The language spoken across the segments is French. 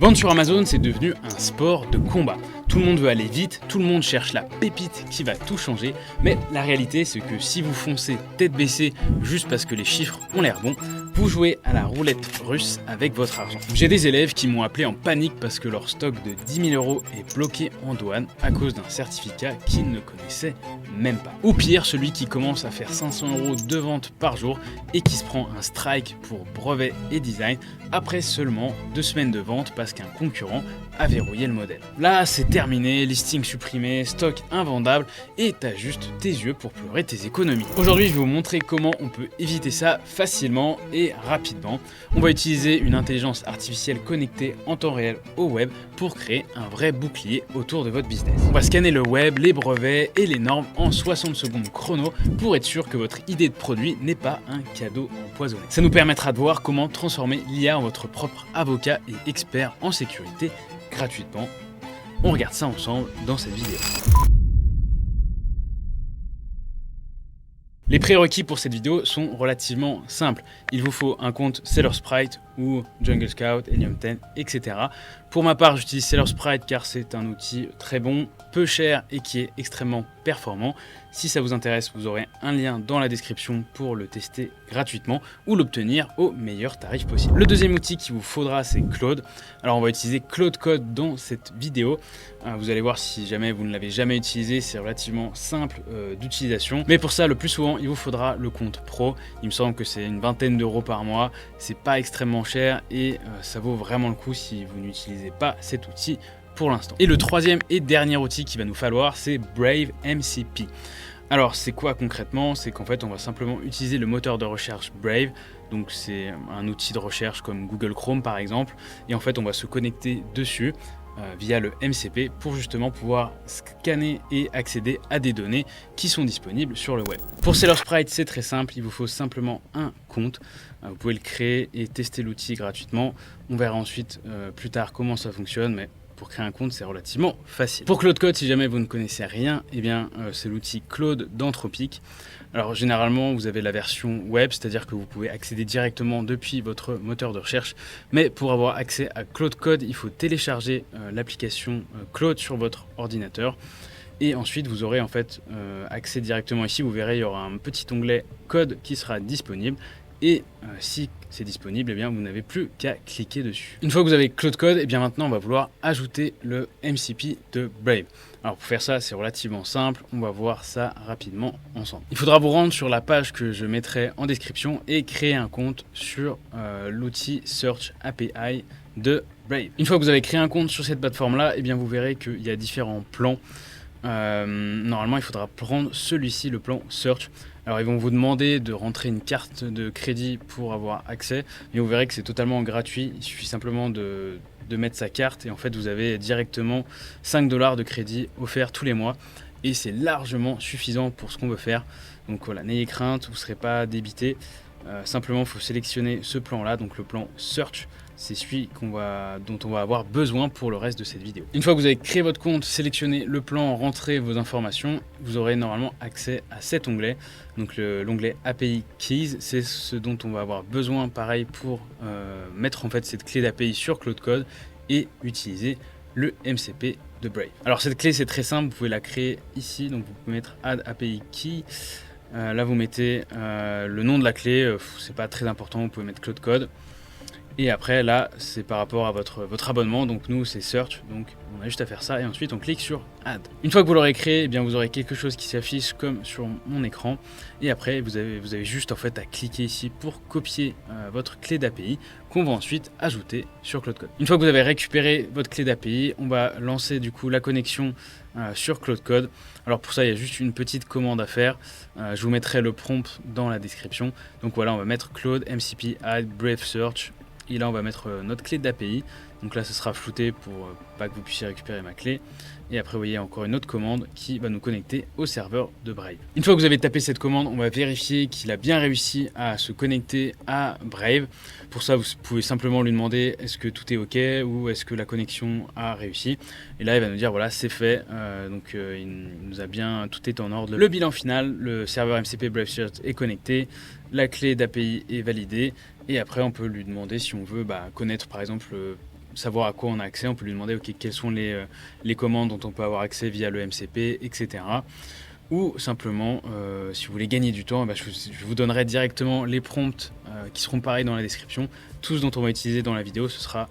Vendre sur Amazon, c'est devenu un sport de combat. Tout le monde veut aller vite, tout le monde cherche la pépite qui va tout changer, mais la réalité c'est que si vous foncez tête baissée juste parce que les chiffres ont l'air bons, vous jouez à la roulette russe avec votre argent. J'ai des élèves qui m'ont appelé en panique parce que leur stock de 10 000 € est bloqué en douane à cause d'un certificat qu'ils ne connaissaient même pas. Ou pire, celui qui commence à faire 500 € de vente par jour et qui se prend un strike pour brevet et design après seulement 2 semaines de vente parce qu'un concurrent a verrouillé le modèle. Là, c'est terminé, listing supprimé, stock invendable et t'as juste tes yeux pour pleurer tes économies. Aujourd'hui, je vais vous montrer comment on peut éviter ça facilement et rapidement. On va utiliser une intelligence artificielle connectée en temps réel au web pour créer un vrai bouclier autour de votre business. On va scanner le web, les brevets et les normes en 60 secondes chrono pour être sûr que votre idée de produit n'est pas un cadeau empoisonné. Ça nous permettra de voir comment transformer l'IA en votre propre avocat et expert en sécurité gratuitement. On regarde ça ensemble dans cette vidéo. Les prérequis pour cette vidéo sont relativement simples. Il vous faut un compte Sellersprite ou Jungle Scout, Helium 10, etc. Pour ma part, j'utilise Sellersprite car c'est un outil très bon, peu cher et qui est extrêmement performant. Si ça vous intéresse, vous aurez un lien dans la description pour le tester gratuitement ou l'obtenir au meilleur tarif possible. Le deuxième outil qu'il vous faudra, c'est Claude. Alors on va utiliser Claude Code dans cette vidéo. Vous allez voir si jamais vous ne l'avez jamais utilisé, c'est relativement simple d'utilisation. Mais pour ça, le plus souvent, il vous faudra le compte pro. Il me semble que c'est une vingtaine d'euros par mois. C'est pas extrêmement cher et ça vaut vraiment le coup si vous n'utilisez pas cet outil pour l'instant. Et le troisième et dernier outil qu'il va nous falloir, c'est Brave MCP. Alors c'est quoi concrètement? C'est qu'en fait on va simplement utiliser le moteur de recherche Brave, donc c'est un outil de recherche comme Google Chrome par exemple, et en fait on va se connecter dessus via le MCP pour justement pouvoir scanner et accéder à des données qui sont disponibles sur le web. Pour Sellersprite, c'est très simple, il vous faut simplement un compte. Vous pouvez le créer et tester l'outil gratuitement. On verra ensuite plus tard comment ça fonctionne, mais pour créer un compte, c'est relativement facile. Pour Claude Code, si jamais vous ne connaissez rien, eh bien, c'est l'outil Claude d'Anthropic. Alors généralement, vous avez la version web, c'est-à-dire que vous pouvez accéder directement depuis votre moteur de recherche. Mais pour avoir accès à Claude Code, il faut télécharger l'application Claude sur votre ordinateur. Et ensuite, vous aurez en fait accès directement ici. Vous verrez, il y aura un petit onglet Code qui sera disponible. Et si c'est disponible, eh bien, vous n'avez plus qu'à cliquer dessus. Une fois que vous avez Claude Code, eh bien, maintenant on va vouloir ajouter le MCP de Brave. Alors pour faire ça, c'est relativement simple, on va voir ça rapidement ensemble. Il faudra vous rendre sur la page que je mettrai en description et créer un compte sur l'outil Search API de Brave. Une fois que vous avez créé un compte sur cette plateforme-là, eh bien, vous verrez qu'il y a différents plans. Normalement, il faudra prendre celui-ci, le plan Search. Alors ils vont vous demander de rentrer une carte de crédit pour avoir accès, mais vous verrez que c'est totalement gratuit, il suffit simplement de mettre sa carte et en fait vous avez directement 5 $ de crédit offert tous les mois et c'est largement suffisant pour ce qu'on veut faire. Donc voilà, n'ayez crainte, vous ne serez pas débité, simplement il faut sélectionner ce plan là, donc le plan Search. C'est celui dont on va avoir besoin pour le reste de cette vidéo. Une fois que vous avez créé votre compte, sélectionnez le plan, rentrez vos informations, vous aurez normalement accès à cet onglet. Donc l'onglet API Keys, c'est ce dont on va avoir besoin pareil pour mettre en fait cette clé d'API sur Claude Code et utiliser le MCP de Brave. Alors cette clé c'est très simple, vous pouvez la créer ici, donc vous pouvez mettre Add API Key. Là vous mettez le nom de la clé, c'est pas très important, vous pouvez mettre Claude Code. Et après là c'est par rapport à votre abonnement, donc nous c'est Search, donc on a juste à faire ça et ensuite on clique sur Add. Une fois que vous l'aurez créé, eh bien, vous aurez quelque chose qui s'affiche comme sur mon écran et après vous avez juste en fait à cliquer ici pour copier votre clé d'API qu'on va ensuite ajouter sur Claude Code. Une fois que vous avez récupéré votre clé d'API, on va lancer du coup la connexion sur Claude Code. Alors pour ça il y a juste une petite commande à faire, je vous mettrai le prompt dans la description. Donc voilà, on va mettre Claude MCP Add Brave Search. Et là on va mettre notre clé d'API, donc là ce sera flouté pour pas que vous puissiez récupérer ma clé. Et après vous voyez encore une autre commande qui va nous connecter au serveur de Brave. Une fois que vous avez tapé cette commande, on va vérifier qu'il a bien réussi à se connecter à Brave. Pour ça vous pouvez simplement lui demander est-ce que tout est ok ou est-ce que la connexion a réussi. Et là il va nous dire voilà c'est fait, il nous a bien, tout est en ordre. Le bilan final, le serveur MCP Brave Search est connecté, la clé d'API est validée. Et après on peut lui demander si on veut connaître par exemple savoir à quoi on a accès. On peut lui demander quelles sont les commandes dont on peut avoir accès via le MCP, etc. Ou simplement, si vous voulez gagner du temps, je vous donnerai directement les prompts qui seront pareils dans la description. Tout ce dont on va utiliser dans la vidéo, ce sera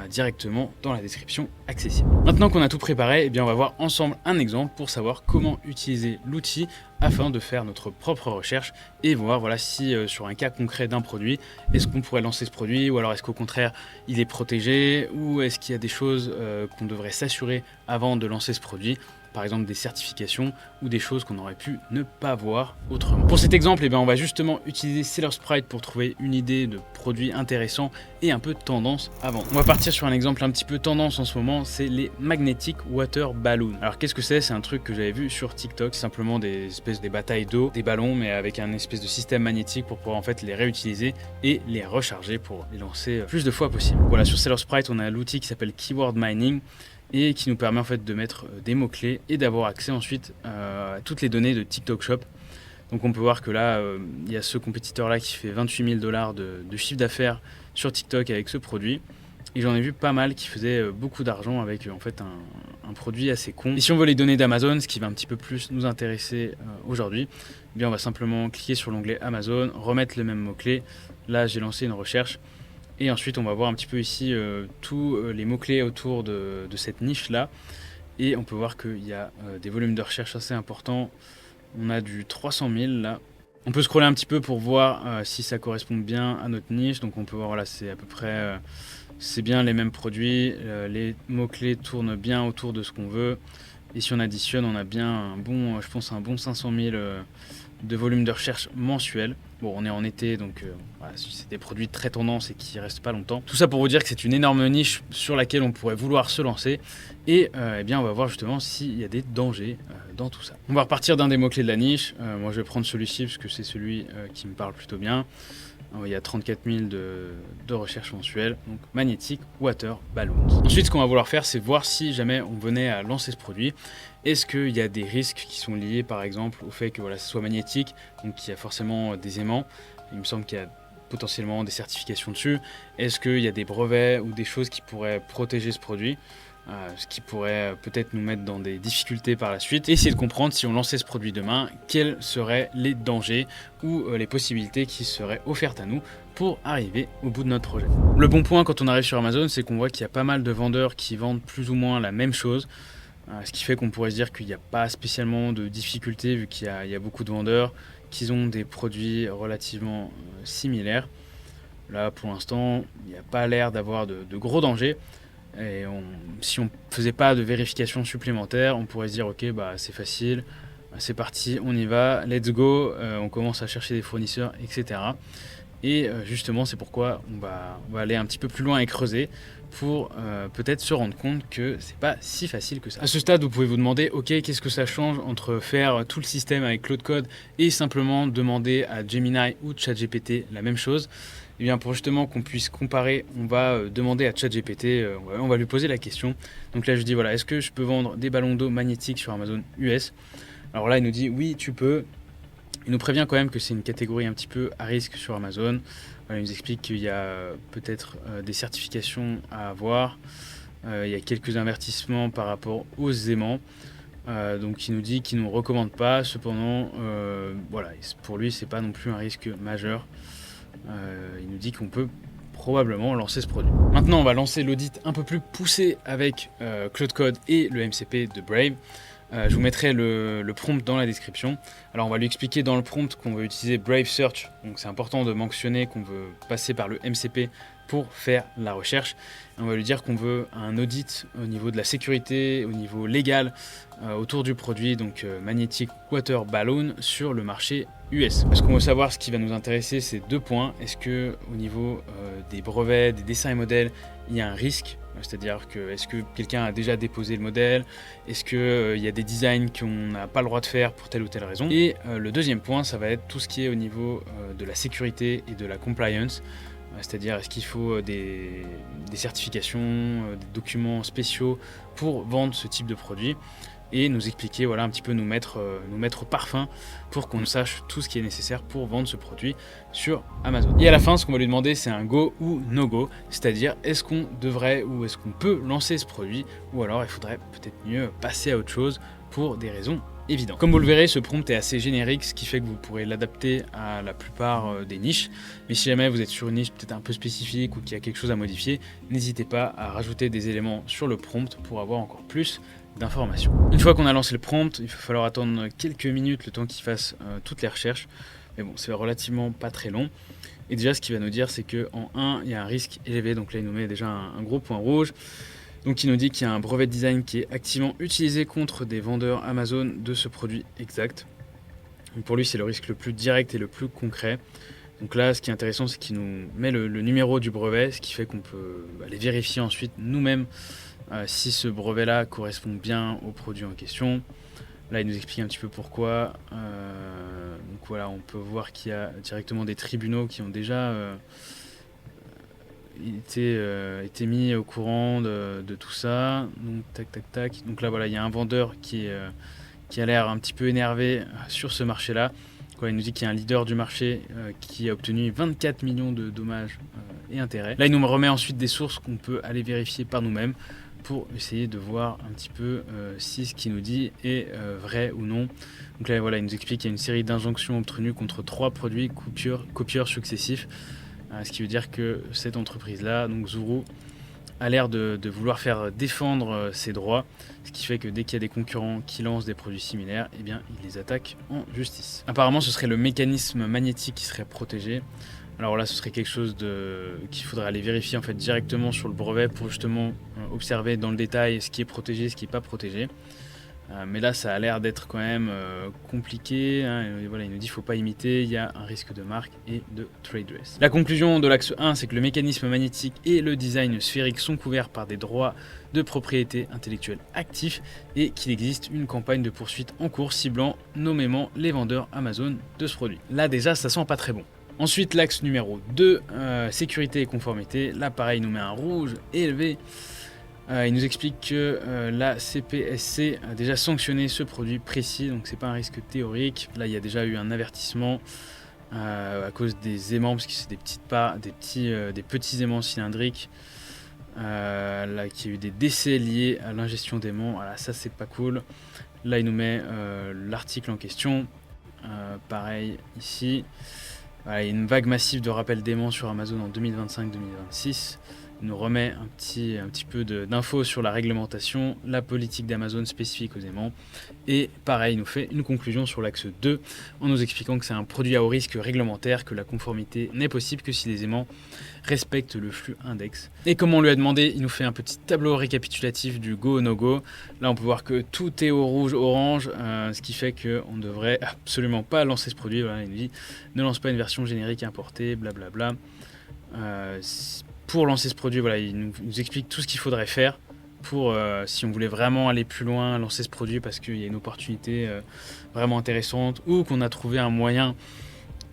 directement dans la description accessible. Maintenant qu'on a tout préparé, on va voir ensemble un exemple pour savoir comment utiliser l'outil afin de faire notre propre recherche et voir si sur un cas concret d'un produit, est-ce qu'on pourrait lancer ce produit ou alors est-ce qu'au contraire il est protégé ou est-ce qu'il y a des choses qu'on devrait s'assurer avant de lancer ce produit. Par exemple des certifications ou des choses qu'on aurait pu ne pas voir autrement. Pour cet exemple, on va justement utiliser Sellersprite pour trouver une idée de produit intéressant et un peu de tendance à vendre. On va partir sur un exemple un petit peu tendance en ce moment, c'est les Magnetic Water Balloons. Alors qu'est-ce que c'est? C'est un truc que j'avais vu sur TikTok, simplement des espèces de batailles d'eau, des ballons mais avec un espèce de système magnétique pour pouvoir en fait les réutiliser et les recharger pour les lancer plus de fois possible. Voilà, sur Sellersprite, on a l'outil qui s'appelle Keyword Mining et qui nous permet en fait de mettre des mots-clés et d'avoir accès ensuite à toutes les données de TikTok Shop. Donc on peut voir que là, il y a ce compétiteur-là qui fait 28 000 $ de chiffre d'affaires sur TikTok avec ce produit. Et j'en ai vu pas mal qui faisaient beaucoup d'argent avec en fait un produit assez con. Et si on veut les données d'Amazon, ce qui va un petit peu plus nous intéresser aujourd'hui, on va simplement cliquer sur l'onglet Amazon, remettre le même mot-clé. Là, j'ai lancé une recherche. Et ensuite, on va voir un petit peu ici tous les mots-clés autour de cette niche-là. Et on peut voir qu'il y a des volumes de recherche assez importants. On a du 300 000 là. On peut scroller un petit peu pour voir si ça correspond bien à notre niche. Donc on peut voir, voilà, c'est à peu près, c'est bien les mêmes produits. Les mots-clés tournent bien autour de ce qu'on veut. Et si on additionne, on a bien un bon 500 000 de volume de recherche mensuel. Bon, on est en été, donc c'est des produits très tendance et qui restent pas longtemps. Tout ça pour vous dire que c'est une énorme niche sur laquelle on pourrait vouloir se lancer. Et on va voir justement s'il y a des dangers dans tout ça. On va repartir d'un des mots-clés de la niche. Moi, je vais prendre celui-ci parce que c'est celui qui me parle plutôt bien. Il y a 34 000 de recherche mensuelle, donc Magnetic Water Balloons. Ensuite, ce qu'on va vouloir faire, c'est voir si jamais on venait à lancer ce produit, est-ce qu'il y a des risques qui sont liés par exemple au fait que ce soit magnétique, donc qu'il y a forcément des aimants. Il me semble qu'il y a potentiellement des certifications dessus. Est-ce qu'il y a des brevets ou des choses qui pourraient protéger ce produit? Ce qui pourrait peut-être nous mettre dans des difficultés par la suite, et essayer de comprendre si on lançait ce produit demain, quels seraient les dangers ou les possibilités qui seraient offertes à nous pour arriver au bout de notre projet. Le bon point quand on arrive sur Amazon, c'est qu'on voit qu'il y a pas mal de vendeurs qui vendent plus ou moins la même chose, ce qui fait qu'on pourrait se dire qu'il n'y a pas spécialement de difficultés vu qu'il y a beaucoup de vendeurs, qu'ils ont des produits relativement similaires. Là pour l'instant, il n'y a pas l'air d'avoir de gros dangers. Et si on ne faisait pas de vérification supplémentaire, on pourrait se dire ok, c'est facile, c'est parti, on y va, let's go, on commence à chercher des fournisseurs, etc. Et justement, c'est pourquoi on va aller un petit peu plus loin et creuser pour peut-être se rendre compte que c'est pas si facile que ça. À ce stade, vous pouvez vous demander ok, qu'est-ce que ça change entre faire tout le système avec Claude Code et simplement demander à Gemini ou ChatGPT la même chose. Et bien pour justement qu'on puisse comparer, on va demander à ChatGPT, on va lui poser la question. Donc là je dis est-ce que je peux vendre des ballons d'eau magnétiques sur Amazon US? Alors là il nous dit oui tu peux. Il nous prévient quand même que c'est une catégorie un petit peu à risque sur Amazon. Il nous explique qu'il y a peut-être des certifications à avoir. Il y a quelques avertissements par rapport aux aimants. Donc il nous dit qu'il ne nous recommande pas. Cependant, pour lui c'est pas non plus un risque majeur. Il nous dit qu'on peut probablement lancer ce produit. Maintenant, on va lancer l'audit un peu plus poussé avec Claude Code et le MCP de Brave. Je vous mettrai le prompt dans la description. Alors on va lui expliquer dans le prompt qu'on veut utiliser Brave Search. Donc c'est important de mentionner qu'on veut passer par le MCP pour faire la recherche. Et on va lui dire qu'on veut un audit au niveau de la sécurité, au niveau légal, autour du produit, donc Magnetic Water Balloon sur le marché US. Parce qu'on veut savoir, ce qui va nous intéresser, c'est 2 points. Est-ce que au niveau des brevets, des dessins et modèles, il y a un risque? C'est-à-dire que est-ce que quelqu'un a déjà déposé le modèle? Est-ce qu'il y a des designs qu'on n'a pas le droit de faire pour telle ou telle raison? Et le deuxième point, ça va être tout ce qui est au niveau de la sécurité et de la compliance. C'est-à-dire est-ce qu'il faut des certifications, des documents spéciaux pour vendre ce type de produit? et nous expliquer, voilà, un petit peu nous mettre au parfum pour qu'on sache tout ce qui est nécessaire pour vendre ce produit sur Amazon. Et à la fin, ce qu'on va lui demander, c'est un go ou no go, c'est-à-dire est-ce qu'on devrait ou est-ce qu'on peut lancer ce produit, ou alors il faudrait peut-être mieux passer à autre chose pour des raisons évidentes. Comme vous le verrez, ce prompt est assez générique, ce qui fait que vous pourrez l'adapter à la plupart des niches, mais si jamais vous êtes sur une niche peut-être un peu spécifique ou qu'il y a quelque chose à modifier, n'hésitez pas à rajouter des éléments sur le prompt pour avoir encore plus d'informations. Une fois qu'on a lancé le prompt, il va falloir attendre quelques minutes le temps qu'il fasse toutes les recherches, mais bon, c'est relativement pas très long. Et déjà, ce qu'il va nous dire, c'est qu'en 1, il y a un risque élevé, donc là il nous met déjà un gros point rouge. Donc il nous dit qu'il y a un brevet de design qui est activement utilisé contre des vendeurs Amazon de ce produit exact. Donc pour lui, c'est le risque le plus direct et le plus concret. Donc là, ce qui est intéressant, c'est qu'il nous met le numéro du brevet, ce qui fait qu'on peut aller vérifier ensuite nous-mêmes si ce brevet-là correspond bien au produit en question. Là, il nous explique un petit peu pourquoi. Donc voilà, on peut voir qu'il y a directement des tribunaux qui ont déjà été mis au courant de tout ça. Donc tac tac tac. Donc là voilà, il y a un vendeur qui a l'air un petit peu énervé sur ce marché-là. Il nous dit qu'il y a un leader du marché qui a obtenu 24 millions de dommages et intérêts. Là, il nous remet ensuite des sources qu'on peut aller vérifier par nous-mêmes pour essayer de voir un petit peu si ce qu'il nous dit est vrai ou non. Donc là, voilà, il nous explique qu'il y a une série d'injonctions obtenues contre 3 produits copieurs successifs. Ce qui veut dire que cette entreprise-là, donc Zuru, a l'air de vouloir faire défendre ses droits, ce qui fait que dès qu'il y a des concurrents qui lancent des produits similaires, eh bien, ils les attaquent en justice. Apparemment, ce serait le mécanisme magnétique qui serait protégé. Alors là, ce serait quelque chose qu'il faudrait aller vérifier en fait directement sur le brevet pour justement observer dans le détail ce qui est protégé, ce qui n'est pas protégé. Mais là, ça a l'air d'être quand même compliqué. Hein. Voilà, il nous dit qu'il ne faut pas imiter, il y a un risque de marque et de trade dress. La conclusion de l'axe 1, c'est que le mécanisme magnétique et le design sphérique sont couverts par des droits de propriété intellectuelle actifs et qu'il existe une campagne de poursuite en cours ciblant nommément les vendeurs Amazon de ce produit. Là, déjà, ça sent pas très bon. Ensuite, l'axe numéro 2, sécurité et conformité. Là, pareil, il nous met un rouge élevé. Il nous explique que la CPSC a déjà sanctionné ce produit précis, donc c'est pas un risque théorique. Là, il y a déjà eu un avertissement à cause des aimants, parce que c'est des petits aimants cylindriques. Là, qu'il y a eu des décès liés à l'ingestion d'aimants. Voilà, ça c'est pas cool. Là, il nous met l'article en question. Pareil ici. Voilà, il y a une vague massive de rappels d'aimants sur Amazon en 2025-2026. Il nous remet un petit peu d'infos sur la réglementation, la politique d'Amazon spécifique aux aimants. Et pareil, il nous fait une conclusion sur l'axe 2 en nous expliquant que c'est un produit à haut risque réglementaire, que la conformité n'est possible que si les aimants respectent le flux index. Et comme on lui a demandé, il nous fait un petit tableau récapitulatif du go no go. Là, on peut voir que tout est au rouge-orange, ce qui fait qu'on ne devrait absolument pas lancer ce produit. Voilà, il nous dit ne lance pas une version générique importée, blablabla. Pour lancer ce produit, voilà, il nous explique tout ce qu'il faudrait faire pour, si on voulait vraiment aller plus loin, lancer ce produit parce qu'il y a une opportunité vraiment intéressante ou qu'on a trouvé un moyen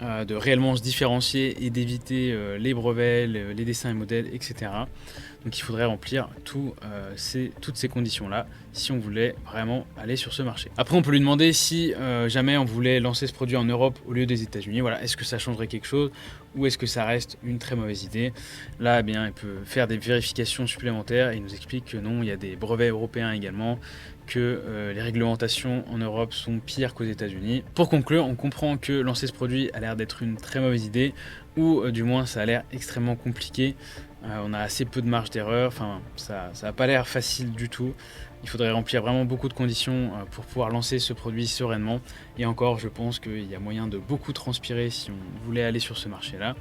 de réellement se différencier et d'éviter les brevets, les dessins et modèles, etc. Donc il faudrait remplir toutes ces conditions-là si on voulait vraiment aller sur ce marché. Après, on peut lui demander si jamais on voulait lancer ce produit en Europe au lieu des États-Unis. Voilà, est-ce que ça changerait quelque chose ou est-ce que ça reste une très mauvaise idée? Là, eh bien, il peut faire des vérifications supplémentaires et il nous explique que non, il y a des brevets européens également, que les réglementations en Europe sont pires qu'aux États-Unis. Pour conclure, on comprend que lancer ce produit a l'air d'être une très mauvaise idée, ou du moins ça a l'air extrêmement compliqué. On a assez peu de marge d'erreur, enfin ça n'a pas l'air facile du tout. Il faudrait remplir vraiment beaucoup de conditions pour pouvoir lancer ce produit sereinement. Et encore, je pense qu'il y a moyen de beaucoup transpirer si on voulait aller sur ce marché-là.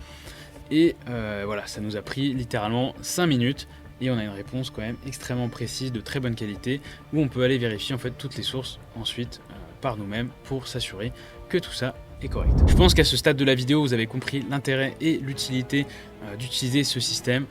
Et voilà, ça nous a pris littéralement 5 minutes. Et on a une réponse quand même extrêmement précise, de très bonne qualité, où on peut aller vérifier en fait toutes les sources ensuite par nous-mêmes pour s'assurer que tout ça est correct. Je pense qu'à ce stade de la vidéo, vous avez compris l'intérêt et l'utilité d'utiliser ce système.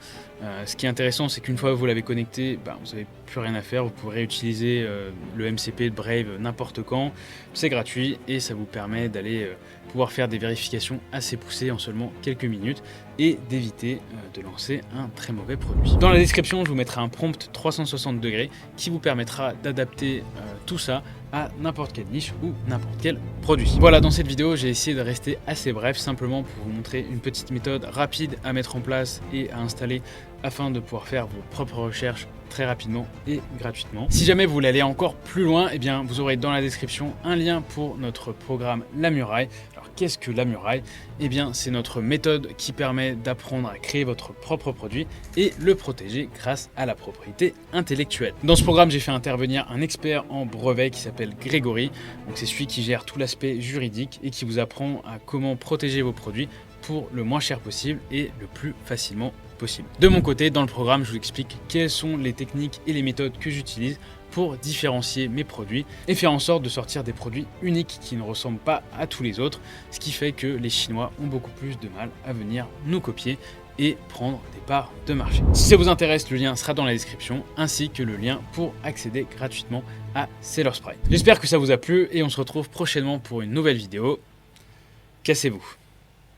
Ce qui est intéressant, c'est qu'une fois que vous l'avez connecté, vous n'avez plus rien à faire. Vous pourrez utiliser le MCP de Brave n'importe quand. C'est gratuit et ça vous permet d'aller pouvoir faire des vérifications assez poussées en seulement quelques minutes et d'éviter de lancer un très mauvais produit. Dans la description, je vous mettrai un prompt 360 degrés qui vous permettra d'adapter tout ça à n'importe quelle niche ou n'importe quel produit. Voilà, dans cette vidéo, j'ai essayé de rester assez bref, simplement pour vous montrer une petite méthode rapide à mettre en place et à installer afin de pouvoir faire vos propres recherches très rapidement et gratuitement. Si jamais vous voulez aller encore plus loin, eh bien, vous aurez dans la description un lien pour notre programme La Muraille. Alors, qu'est-ce que La Muraille? Eh bien, c'est notre méthode qui permet d'apprendre à créer votre propre produit et le protéger grâce à la propriété intellectuelle. Dans ce programme, j'ai fait intervenir un expert en brevet qui s'appelle Grégory. Donc, c'est celui qui gère tout l'aspect juridique et qui vous apprend à comment protéger vos produits pour le moins cher possible et le plus facilement possible. De mon côté, dans le programme, je vous explique quelles sont les techniques et les méthodes que j'utilise pour différencier mes produits et faire en sorte de sortir des produits uniques qui ne ressemblent pas à tous les autres, ce qui fait que les Chinois ont beaucoup plus de mal à venir nous copier et prendre des parts de marché. Si ça vous intéresse, le lien sera dans la description, ainsi que le lien pour accéder gratuitement à Sellersprite. J'espère que ça vous a plu et on se retrouve prochainement pour une nouvelle vidéo. Cassez-vous!